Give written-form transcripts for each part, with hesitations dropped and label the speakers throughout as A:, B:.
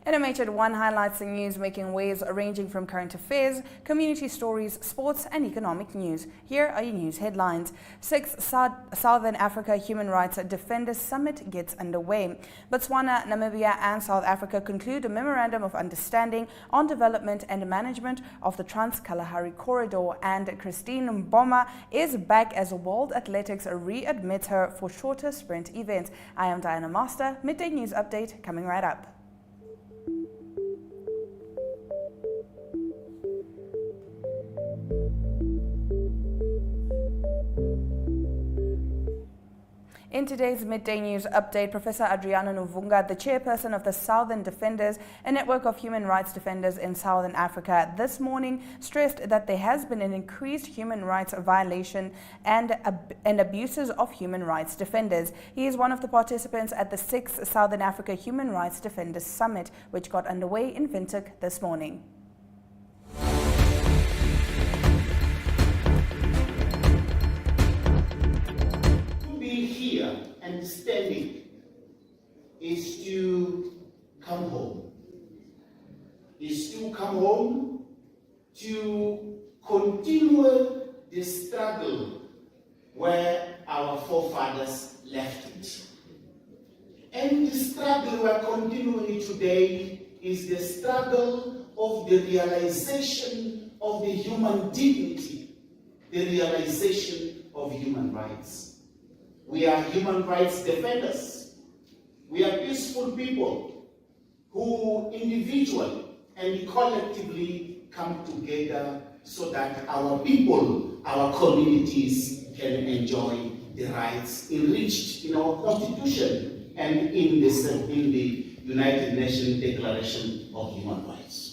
A: NMH at 1 highlights the news making waves ranging from current affairs, community stories, sports and economic news. Here are your news headlines. 6th Southern Africa Human Rights Defenders Summit gets underway. Botswana, Namibia and South Africa conclude a Memorandum of Understanding on development and management of the Trans Kalahari Corridor, and Christine Mboma is back as World Athletics readmits her for shorter sprint events. I am Diana Master. Midday News Update coming right up. In today's Midday News Update, Professor Adriana Novunga, the chairperson of the Southern Defenders, a network of human rights defenders in Southern Africa, this morning stressed that there has been an increased human rights violation and abuses of human rights defenders. He is one of the participants at the 6th Southern Africa Human Rights Defenders Summit, which got underway in Windhoek this morning.
B: And standing is to come home, to continue the struggle where our forefathers left it. And the struggle we're continuing today is the struggle of the realization of the human dignity, the realization of human rights. We are human rights defenders. We are peaceful people who individually and collectively come together so that our people, our communities can enjoy the rights enriched in our Constitution and in the United Nations Declaration of Human Rights.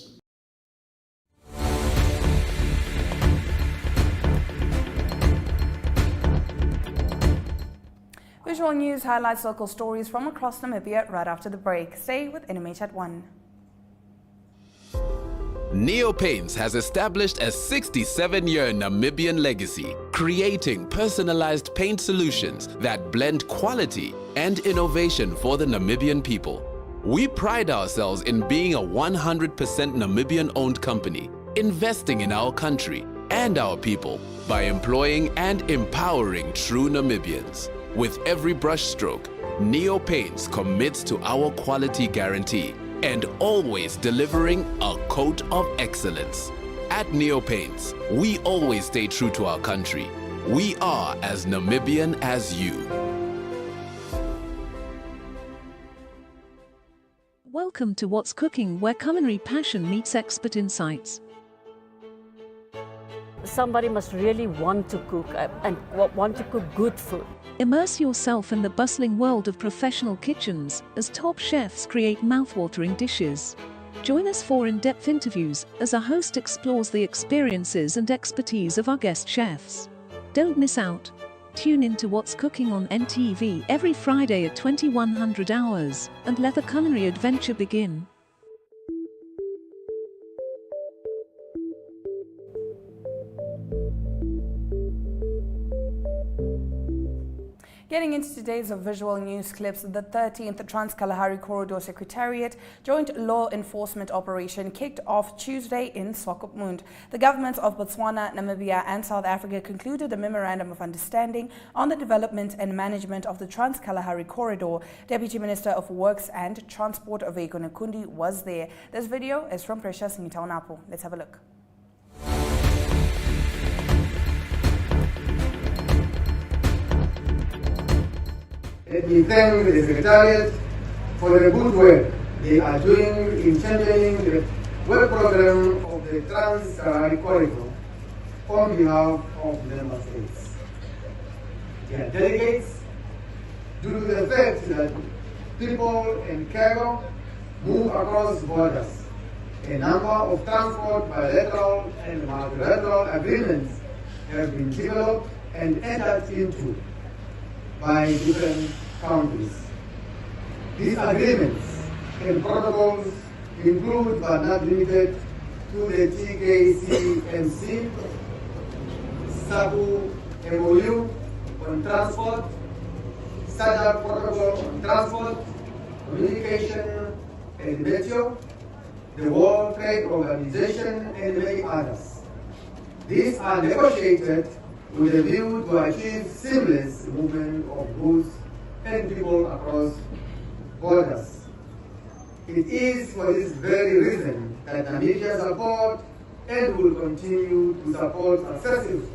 A: Visual News highlights local stories from across Namibia right after the break. Stay with NMH at 1.
C: Neo Paints has established a 67-year Namibian legacy, creating personalized paint solutions that blend quality and innovation for the Namibian people. We pride ourselves in being a 100% Namibian-owned company, investing in our country and our people by employing and empowering true Namibians. With every brushstroke, Neo Paints commits to our quality guarantee and always delivering a coat of excellence. At Neo Paints, we always stay true to our country. We are as Namibian as you.
D: Welcome to What's Cooking, where culinary passion meets expert insights.
E: Somebody must really want to cook and want to cook good food.
D: Immerse yourself in the bustling world of professional kitchens as top chefs create mouthwatering dishes. Join us for in-depth interviews as our host explores the experiences and expertise of our guest chefs. Don't miss out. Tune in to What's Cooking on NTV every Friday at 2100 hours and let the culinary adventure begin.
A: Getting into today's visual news clips, the 13th Trans Kalahari Corridor Secretariat joint law enforcement operation kicked off Tuesday in Swakopmund. The governments of Botswana, Namibia and South Africa concluded a Memorandum of Understanding on the development and management of the Trans Kalahari Corridor. Deputy Minister of Works and Transport Veiko Nkundi was there. This video is from Precious Ngitaunapo. Let's have a look.
F: Let me thank the Secretariat for the good work they are doing in championing the work program of the Trans Kalahari Corridor on behalf of Member States. Their delegates, due to the fact that people and cargo move across borders, a number of transport bilateral and multilateral agreements have been developed and entered into by different countries. These agreements and protocols include but not limited to the TKCMC, SAPU MOU on transport, SADC protocol on transport, communication, NMH, the World Trade Organization, and many others. These are negotiated with a view to achieve seamless movement of goods and people across borders. It is for this very reason that Namibia supports and will continue to support successive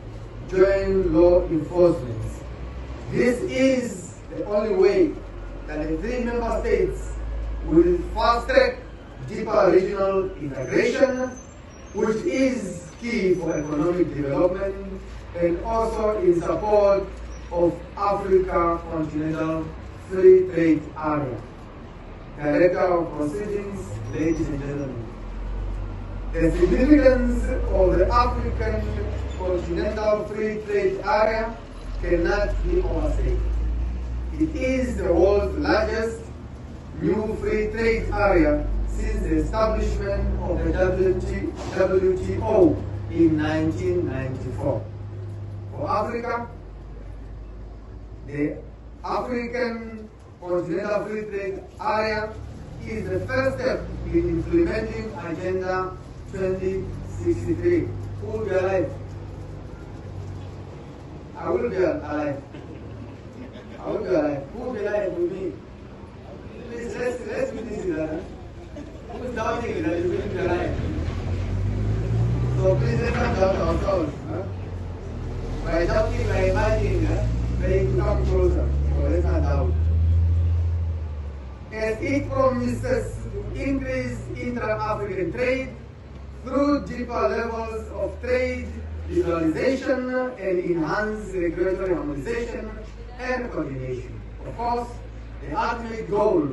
F: joint law enforcement. This is the only way that the three member states will fast-track deeper regional integration, which is key for economic development and also in support of Africa Continental Free Trade Area. Director of Proceedings, ladies and gentlemen, the significance of the African Continental Free Trade Area cannot be overstated. It is the world's largest new free trade area since the establishment of the WTO in 1994. For Africa, the African Continental Free Trade Area is the first step in implementing Agenda 2063. Who will be alive? I will be alive. I will be alive. Who will be alive with me? Please, let's be this together. Who is doubting that you will be alive? So please let's not doubt ourselves. By doubting, by imagining, they come closer. So let's not doubt. As it promises to increase intra-African trade through deeper levels of trade liberalization and enhanced regulatory harmonization and coordination. Of course, the ultimate goal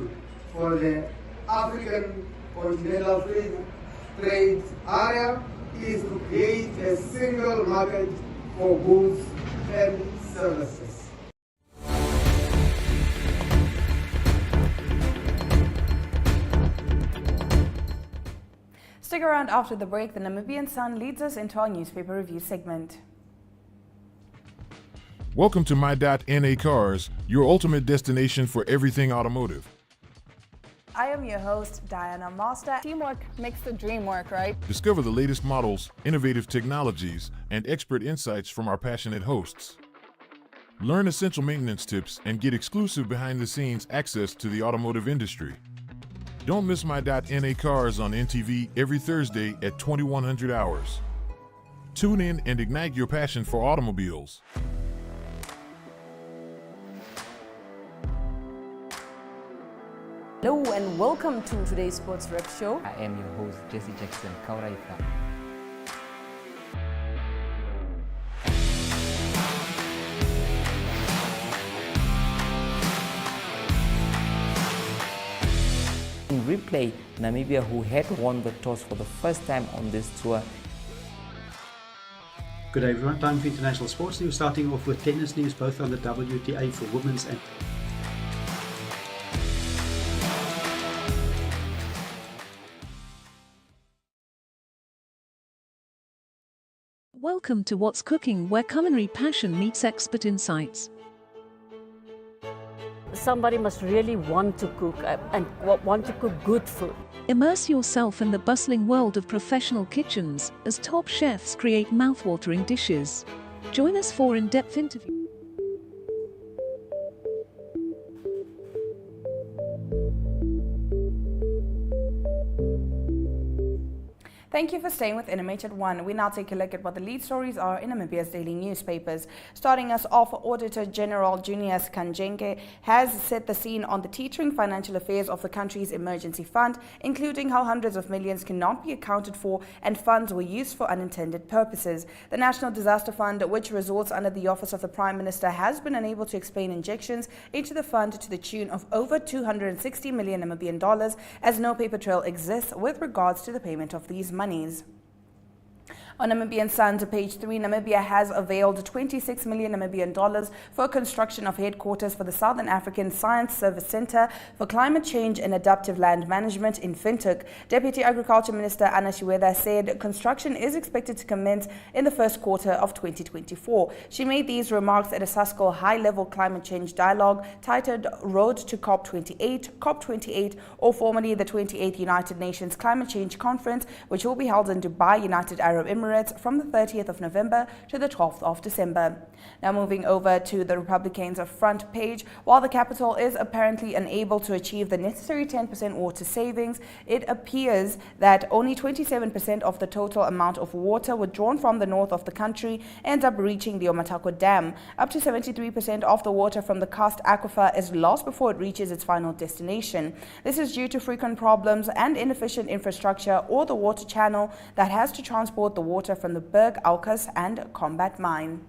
F: for the African Continental Free Trade Area is to create a single market for goods and services.
A: Stick around after the break. The Namibian Sun leads us into our newspaper review segment.
G: Welcome to My.NA Cars, your ultimate destination for everything automotive.
A: I am your host, Diana Master.
H: Teamwork makes the dream work, right?
G: Discover the latest models, innovative technologies, and expert insights from our passionate hosts. Learn essential maintenance tips and get exclusive behind-the-scenes access to the automotive industry. Don't miss My.NA Cars on NTV every Thursday at 2100 hours. Tune in and ignite your passion for automobiles.
E: Hello and welcome to today's Sports Rep Show.
I: I am your host, Jesse Jackson Kauraika. In replay, Namibia, who had won the toss for the first time on this tour.
J: Good day everyone, time for international sports news, starting off with tennis news, both on the WTA for women's and
D: Welcome to What's Cooking, where culinary passion meets expert insights.
E: Somebody must really want to cook and want to cook good food.
D: Immerse yourself in the bustling world of professional kitchens as top chefs create mouth-watering dishes. Join us for in-depth interviews.
A: Thank you for staying with NMH at 1. We now take a look at what the lead stories are in Namibia's daily newspapers. Starting us off, Auditor General Junius Kanjenke has set the scene on the teetering financial affairs of the country's emergency fund, including how hundreds of millions cannot be accounted for and funds were used for unintended purposes. The National Disaster Fund, which resorts under the Office of the Prime Minister, has been unable to explain injections into the fund to the tune of over 260 million Namibian dollars, as no paper trail exists with regards to the payment of these monies. On Namibian Sun to page 3, Namibia has availed 26 million Namibian dollars for construction of headquarters for the Southern African Science Service Centre for Climate Change and Adaptive Land Management in Windhoek. Deputy Agriculture Minister Anna Shiweda said construction is expected to commence in the first quarter of 2024. She made these remarks at a SASCO high-level climate change dialogue titled Road to COP28, or formerly the 28th United Nations Climate Change Conference, which will be held in Dubai, United Arab Emirates, from the 30th of November to the 12th of December. Now moving over to the Republicans' front page, while the capital is apparently unable to achieve the necessary 10% water savings, it appears that only 27% of the total amount of water withdrawn from the north of the country ends up reaching the Omatako Dam. Up to 73% of the water from the karst aquifer is lost before it reaches its final destination. This is due to frequent problems and inefficient infrastructure or the water channel that has to transport the water from the Berg, Aukas and Combat Mine.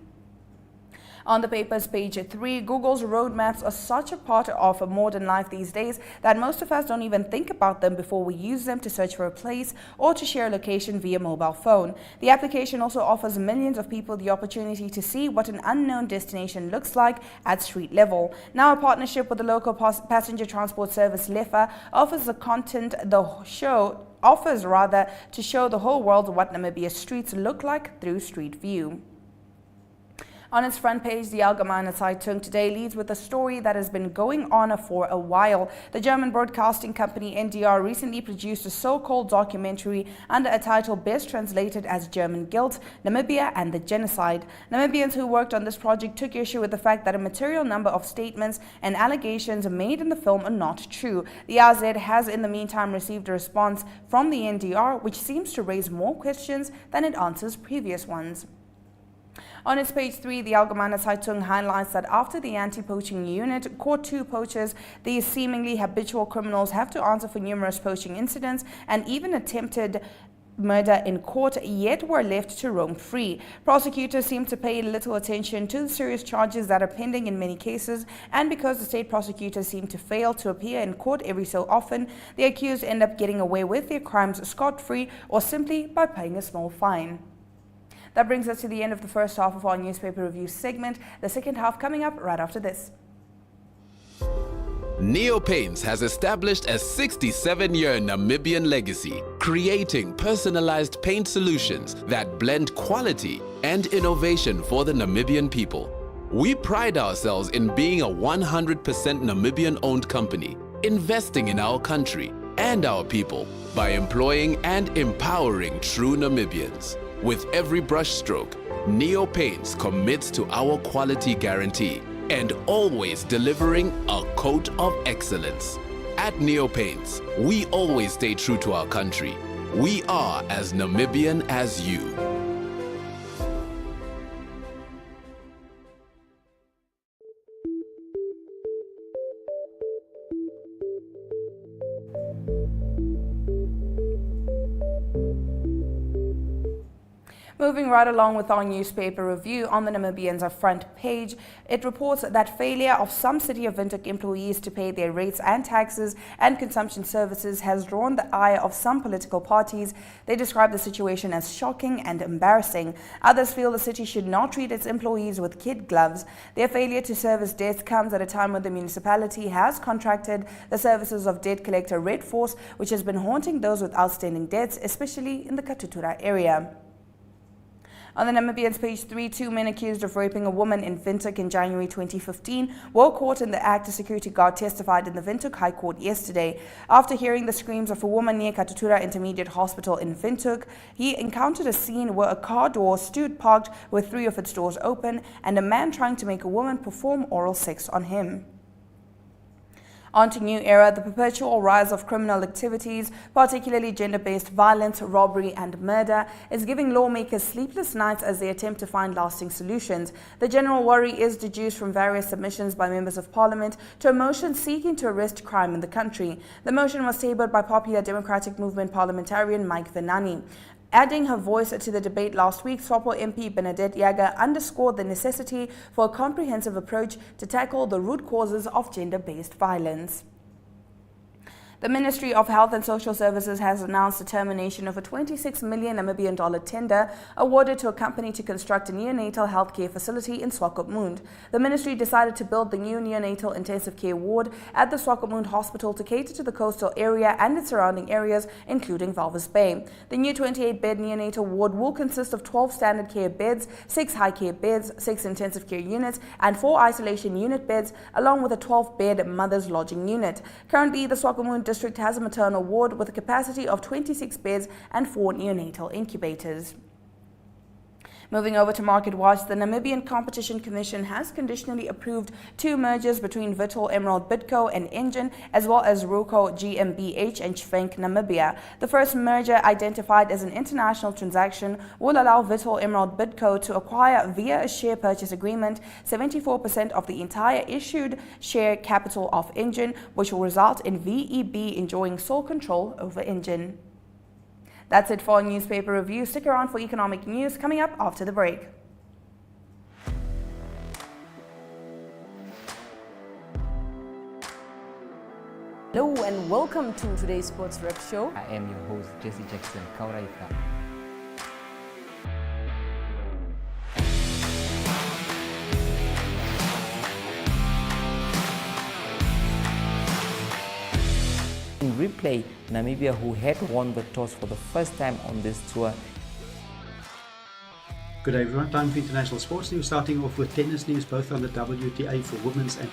A: On the paper's page 3, Google's roadmaps are such a part of modern life these days that most of us don't even think about them before we use them to search for a place or to share a location via mobile phone. The application also offers millions of people the opportunity to see what an unknown destination looks like at street level. Now, a partnership with the local passenger transport service LEFA offers the content to show the whole world what Namibia's streets look like through Street View. On its front page, the Allgemeine Zeitung today leads with a story that has been going on for a while. The German broadcasting company NDR recently produced a so-called documentary under a title best translated as German Guilt, Namibia and the Genocide. Namibians who worked on this project took issue with the fact that a material number of statements and allegations made in the film are not true. The AZ has in the meantime received a response from the NDR, which seems to raise more questions than it answers previous ones. On its page 3, the Allgemeine Zeitung highlights that after the anti-poaching unit caught 2 poachers, these seemingly habitual criminals have to answer for numerous poaching incidents and even attempted murder in court, yet were left to roam free. Prosecutors seem to pay little attention to the serious charges that are pending in many cases, and because the state prosecutors seem to fail to appear in court every so often, the accused end up getting away with their crimes scot-free or simply by paying a small fine. That brings us to the end of the first half of our newspaper review segment. The second half coming up right after this.
C: Neo Paints has established a 67-year Namibian legacy, creating personalized paint solutions that blend quality and innovation for the Namibian people. We pride ourselves in being a 100% Namibian-owned company, investing in our country and our people by employing and empowering true Namibians. With every brushstroke, Neo Paints commits to our quality guarantee and always delivering a coat of excellence. At Neo Paints, we always stay true to our country. We are as Namibian as you.
A: Moving right along with our newspaper review, on the Namibian's front page, it reports that failure of some City of Windhoek employees to pay their rates and taxes and consumption services has drawn the ire of some political parties. They describe the situation as shocking and embarrassing. Others feel the city should not treat its employees with kid gloves. Their failure to service debts comes at a time when the municipality has contracted the services of debt collector Red Force, which has been haunting those with outstanding debts, especially in the Katutura area. On the Namibian's page 3, 2 men accused of raping a woman in Windhoek in January 2015 were caught in the act. A security guard testified in the Windhoek High Court yesterday. After hearing the screams of a woman near Katutura Intermediate Hospital in Windhoek, he encountered a scene where a car door stood parked with 3 of its doors open and a man trying to make a woman perform oral sex on him. On to New Era, the perpetual rise of criminal activities, particularly gender-based violence, robbery and murder, is giving lawmakers sleepless nights as they attempt to find lasting solutions. The general worry is deduced from various submissions by members of parliament to a motion seeking to arrest crime in the country. The motion was tabled by Popular Democratic Movement parliamentarian Mike Venani. Adding her voice to the debate last week, SWAPO MP Bernadette Jager underscored the necessity for a comprehensive approach to tackle the root causes of gender-based violence. The Ministry of Health and Social Services has announced the termination of a 26 million Namibian dollar tender awarded to a company to construct a neonatal healthcare facility in Swakopmund. The ministry decided to build the new neonatal intensive care ward at the Swakopmund Hospital to cater to the coastal area and its surrounding areas, including Walvis Bay. The new 28-bed neonatal ward will consist of 12 standard care beds, 6 high care beds, 6 intensive care units, and 4 isolation unit beds, along with a 12-bed mother's lodging unit. Currently, the Swakopmund district has a maternal ward with a capacity of 26 beds and 4 neonatal incubators. Moving over to Market Watch, the Namibian Competition Commission has conditionally approved 2 mergers between Vitol Emerald Bidco and Engine, as well as Ruco GmbH and Chvenk Namibia. The first merger, identified as an international transaction, will allow Vitol Emerald Bidco to acquire, via a share purchase agreement, 74% of the entire issued share capital of Engine, which will result in VEB enjoying sole control over Engine. That's it for our newspaper review. Stick around for economic news coming up after the break.
E: Hello and welcome to today's Sports Rep Show.
I: I am your host, Jesse Jackson Kauraika. In replay, Namibia, who had won the toss for the first time on this tour.
J: Good day everyone, time for international sports news, starting off with tennis news, both on the WTA for women's and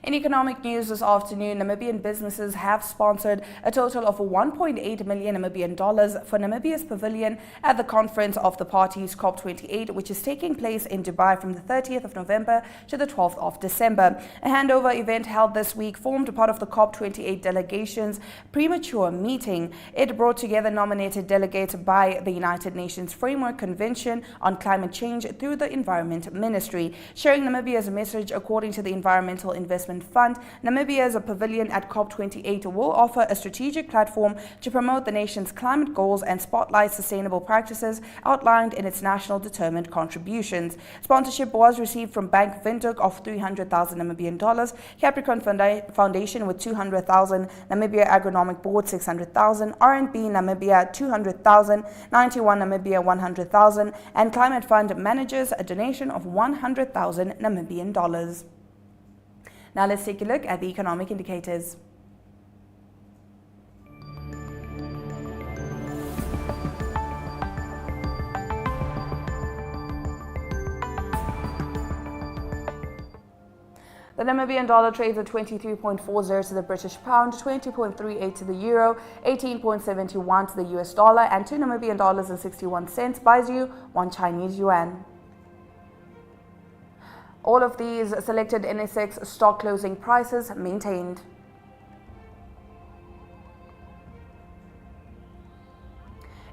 A: In economic news this afternoon, Namibian businesses have sponsored a total of $1.8 million Namibian dollars for Namibia's pavilion at the Conference of the Parties COP28, which is taking place in Dubai from the 30th of November to the 12th of December. A handover event held this week formed part of the COP28 delegation's premature meeting. It brought together nominated delegates by the United Nations Framework Convention on Climate Change through the Environment Ministry. Sharing Namibia's message, according to the Environmental Investment Fund, Namibia's pavilion at COP28 will offer a strategic platform to promote the nation's climate goals and spotlight sustainable practices outlined in its national determined contributions. Sponsorship was received from Bank Windhoek of 300,000 Namibian dollars, Capricorn Foundation with 200,000, Namibia Agronomic Board 600,000, R&B Namibia 200,000, 91 Namibia 100,000, and Climate Fund Managers a donation of 100,000 Namibian dollars. Now let's take a look at the economic indicators. The Namibian dollar trades at 23.40 to the British pound, 20.38 to the euro, 18.71 to the US dollar, and 2 Namibian dollars and 61 cents buys you 1 Chinese yuan. All of these selected NSX stock closing prices maintained.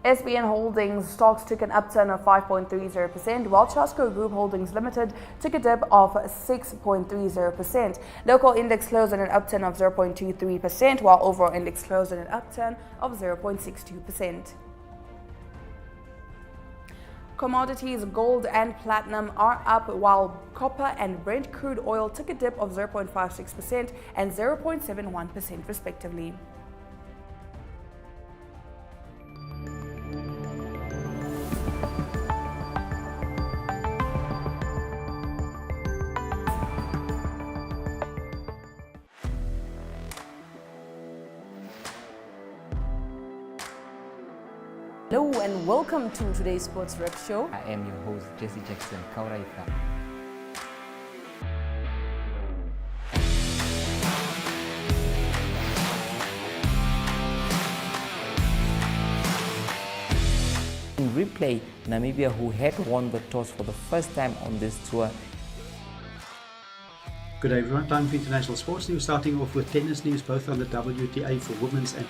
A: SBN Holdings stocks took an upturn of 5.30%, while Chasco Group Holdings Limited took a dip of 6.30%. Local index closed at an upturn of 0.23%, while overall index closed at an upturn of 0.62%. Commodities, gold and platinum are up, while copper and Brent crude oil took a dip of 0.56% and 0.71% respectively.
E: Hello and welcome to today's Sports Rep Show.
I: I am your host, Jesse Jackson Kauraika. In replay, Namibia, who had won the toss for the first time on this tour.
J: Good day everyone, time for international sports news, starting off with tennis news, both on the WTA for women's and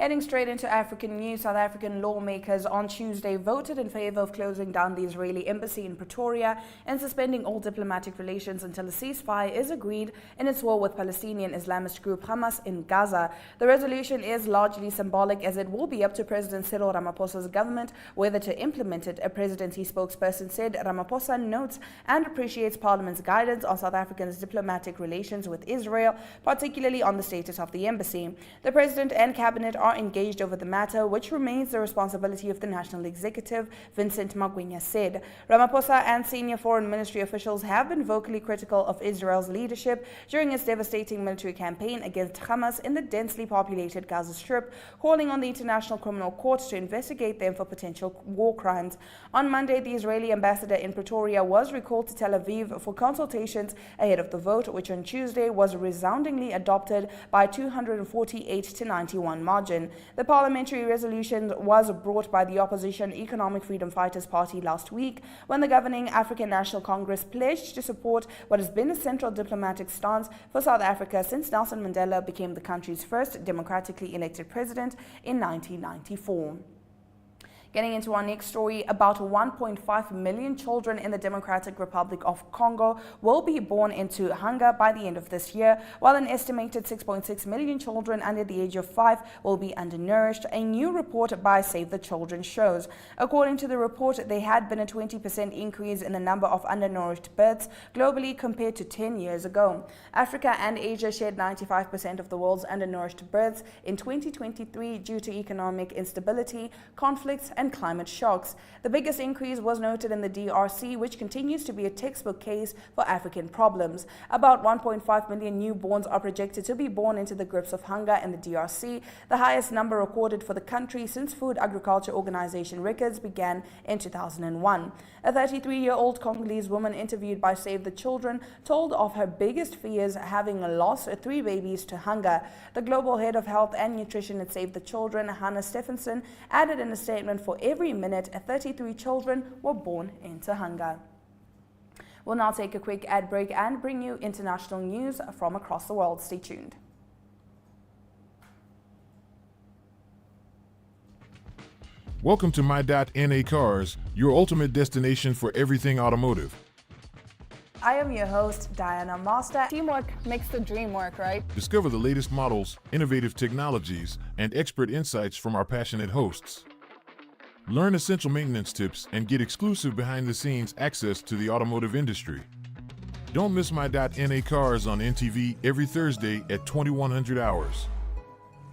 A: Heading straight into African news, South African lawmakers on Tuesday voted in favor of closing down the Israeli embassy in Pretoria and suspending all diplomatic relations until a ceasefire is agreed in its war with Palestinian Islamist group Hamas in Gaza. The resolution is largely symbolic, as it will be up to President Cyril Ramaphosa's government whether to implement it. A presidency spokesperson said Ramaphosa notes and appreciates Parliament's guidance on South Africa's diplomatic relations with Israel, particularly on the status of the embassy. The president and cabinet are engaged over the matter, which remains the responsibility of the national executive, Vincent Magwenya said. Ramaphosa and senior foreign ministry officials have been vocally critical of Israel's leadership during its devastating military campaign against Hamas in the densely populated Gaza Strip, calling on the International Criminal Court to investigate them for potential war crimes. On Monday, the Israeli ambassador in Pretoria was recalled to Tel Aviv for consultations ahead of the vote, which on Tuesday was resoundingly adopted by 248 to 91 margin. The parliamentary resolution was brought by the opposition Economic Freedom Fighters Party last week, when the governing African National Congress pledged to support what has been a central diplomatic stance for South Africa since Nelson Mandela became the country's first democratically elected president in 1994. Getting into our next story, about 1.5 million children in the Democratic Republic of Congo will be born into hunger by the end of this year, while an estimated 6.6 million children under the age of 5 will be undernourished, a new report by Save the Children shows. According to the report, there had been a 20% increase in the number of undernourished births globally compared to 10 years ago. Africa and Asia shared 95% of the world's undernourished births in 2023 due to economic instability, conflicts, and climate shocks. The biggest increase was noted in the DRC, which continues to be a textbook case for African problems. About 1.5 million newborns are projected to be born into the grips of hunger in the DRC, the highest number recorded for the country since Food Agriculture Organization records began in 2001. A 33-year-old Congolese woman interviewed by Save the Children told of her biggest fears, having lost 3 babies to hunger. The global head of health and nutrition at Save the Children, Hannah Stephenson, added in a statement, for every minute, 33 children were born into hunger. We'll now take a quick ad break and bring you international news from across the world. Stay tuned.
G: Welcome to My.NA Cars, your ultimate destination for everything automotive.
A: I am your host, Diana Master.
H: Teamwork makes the dream work, right?
G: Discover the latest models, innovative technologies, and expert insights from our passionate hosts. Learn essential maintenance tips and get exclusive behind-the-scenes access to the automotive industry. Don't miss My.NA Cars on NTV every Thursday at 2100 hours.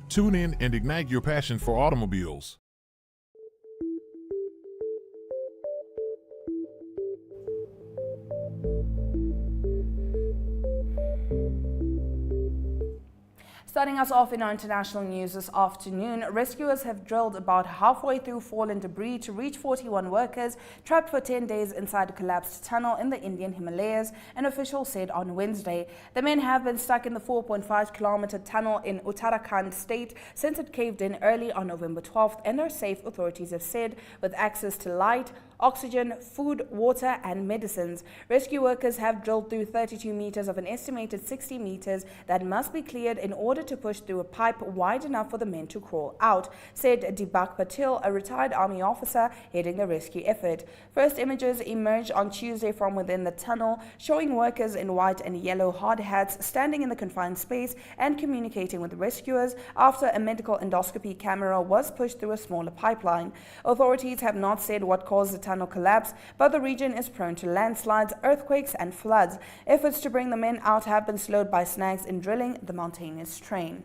G: Tune in and ignite your passion for automobiles.
A: Starting us off in our international news this afternoon, rescuers have drilled about halfway through fallen debris to reach 41 workers trapped for 10 days inside a collapsed tunnel in the Indian Himalayas, an official said on Wednesday. The men have been stuck in the 4.5-kilometer tunnel in Uttarakhand state since it caved in early on November 12th and are safe, authorities have said, with access to light, oxygen, food, water, and medicines. Rescue workers have drilled through 32 meters of an estimated 60 meters that must be cleared in order to push through a pipe wide enough for the men to crawl out, said Deepak Patil, a retired army officer heading the rescue effort. First images emerged on Tuesday from within the tunnel, showing workers in white and yellow hard hats standing in the confined space and communicating with rescuers after a medical endoscopy camera was pushed through a smaller pipeline. Authorities have not said what caused the tunnel collapse, but the region is prone to landslides, earthquakes, and floods. Efforts to bring the men out have been slowed by snags in drilling the mountainous terrain.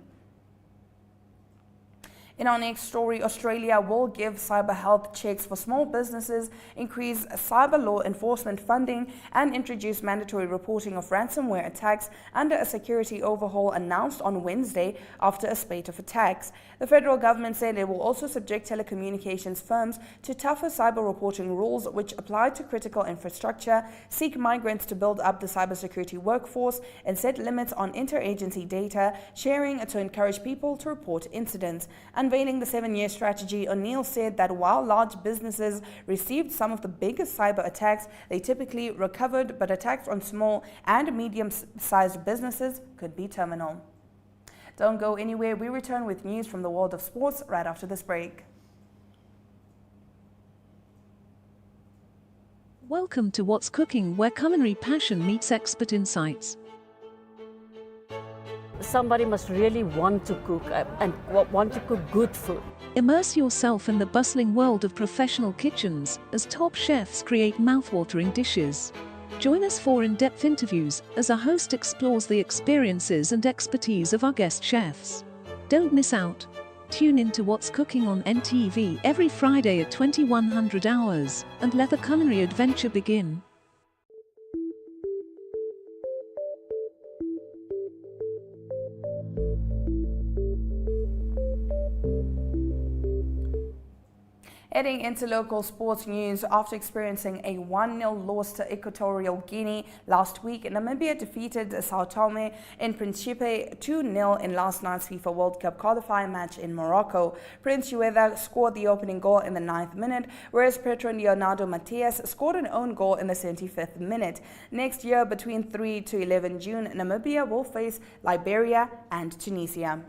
A: In our next story, Australia will give cyber health checks for small businesses, increase cyber law enforcement funding, and introduce mandatory reporting of ransomware attacks under a security overhaul announced on Wednesday after a spate of attacks. The federal government said it will also subject telecommunications firms to tougher cyber reporting rules which apply to critical infrastructure, seek migrants to build up the cybersecurity workforce, and set limits on interagency data sharing to encourage people to report incidents. Unveiling the 7-year strategy, O'Neill said that while large businesses received some of the biggest cyber attacks, they typically recovered, but attacks on small and medium-sized businesses could be terminal. Don't go anywhere. We return with news from the world of sports right after this break.
D: Welcome to What's Cooking, where culinary passion meets expert insights.
E: Somebody must really want to cook and want to cook good food.
D: Immerse yourself in the bustling world of professional kitchens as top chefs create mouthwatering dishes. Join us for in-depth interviews as our host explores the experiences and expertise of our guest chefs. Don't miss out. Tune in to What's Cooking on NTV every Friday at 2100 hours and let the culinary adventure begin.
A: Heading into local sports news, after experiencing a 1-0 loss to Equatorial Guinea last week, Namibia defeated Sao Tome and Principe 2-0 in last night's FIFA World Cup qualifying match in Morocco. Prince Ueda scored the opening goal in the 9th minute, whereas Pedro Leonardo Matias scored an own goal in the 75th minute. Next year, between 3 to 11 June, Namibia will face Liberia and Tunisia.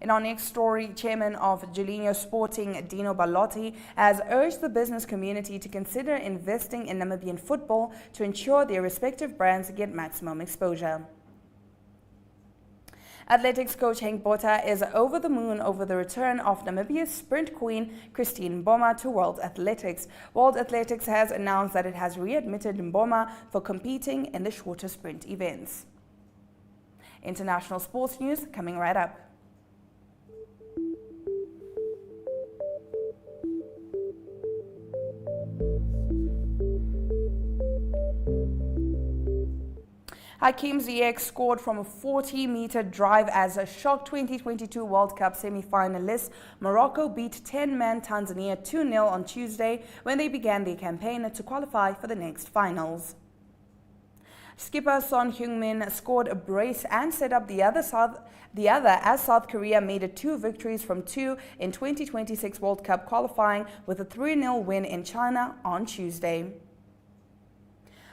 A: In our next story, Chairman of Giuliano Sporting, Dino Ballotti, has urged the business community to consider investing in Namibian football to ensure their respective brands get maximum exposure. Athletics coach Henk Botha is over the moon over the return of Namibia's sprint queen Christine Mboma to World Athletics. World Athletics has announced that it has readmitted Mboma for competing in the shorter sprint events. International sports news coming right up. Hakim Ziyech scored from a 40-meter drive as a shocked 2022 World Cup semi-finalists. Morocco beat 10-man Tanzania 2-0 on Tuesday when they began their campaign to qualify for the next finals. Skipper Son Heung-min scored a brace and set up the other as South Korea made it 2 victories from 2 in 2026 World Cup qualifying with a 3-0 win in China on Tuesday.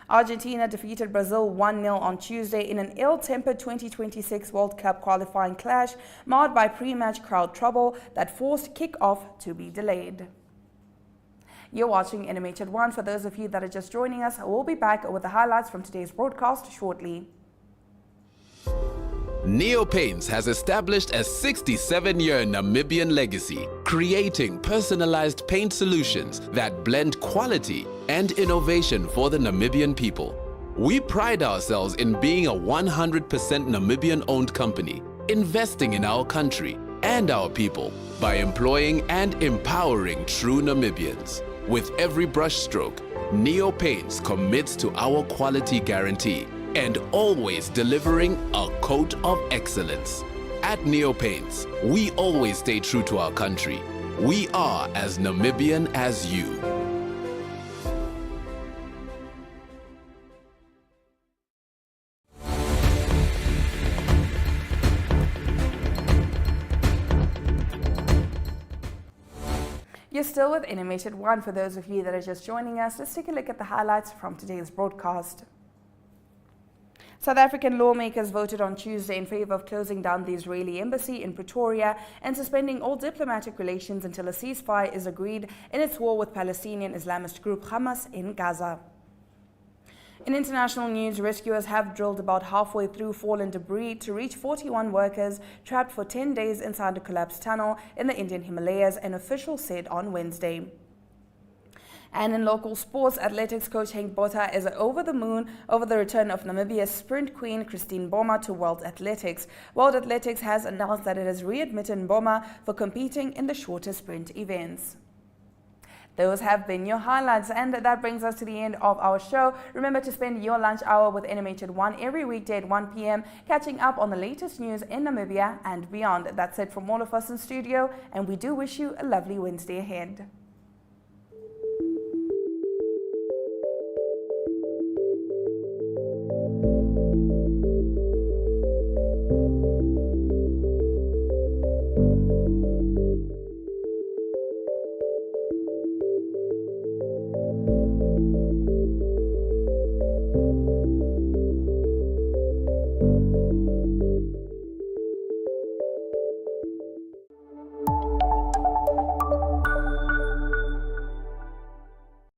A: Argentina defeated Brazil 1-0 on Tuesday in an ill-tempered 2026 World Cup qualifying clash marred by pre-match crowd trouble that forced kick-off to be delayed. You're watching NMH at 1. For those of you that are just joining us, we'll be back with the highlights from today's broadcast shortly.
C: Neo Paints has established a 67-year Namibian legacy, creating personalized paint solutions that blend quality and innovation for the Namibian people. We pride ourselves in being a 100% Namibian-owned company, investing in our country and our people by employing and empowering true Namibians. With every brushstroke, Neo Paints commits to our quality guarantee and always delivering a coat of excellence. At Neo Paints, we always stay true to our country. We are as Namibian as you.
A: You're still with NMH at 1. For those of you that are just joining us, let's take a look at the highlights from today's broadcast. South African lawmakers voted on Tuesday in favor of closing down the Israeli embassy in Pretoria and suspending all diplomatic relations until a ceasefire is agreed in its war with Palestinian Islamist group Hamas in Gaza. In international news, rescuers have drilled about halfway through fallen debris to reach 41 workers trapped for 10 days inside a collapsed tunnel in the Indian Himalayas, an official said on Wednesday. And in local sports, athletics coach Henk Botha is over the moon over the return of Namibia's sprint queen Christine Mboma to World Athletics. World Athletics has announced that it has readmitted Mboma for competing in the shorter sprint events. Those have been your highlights, and that brings us to the end of our show. Remember to spend your lunch hour with NMH at 1 every weekday at 1 p.m. catching up on the latest news in Namibia and beyond. That's it from all of us in studio, and we do wish you a lovely Wednesday ahead.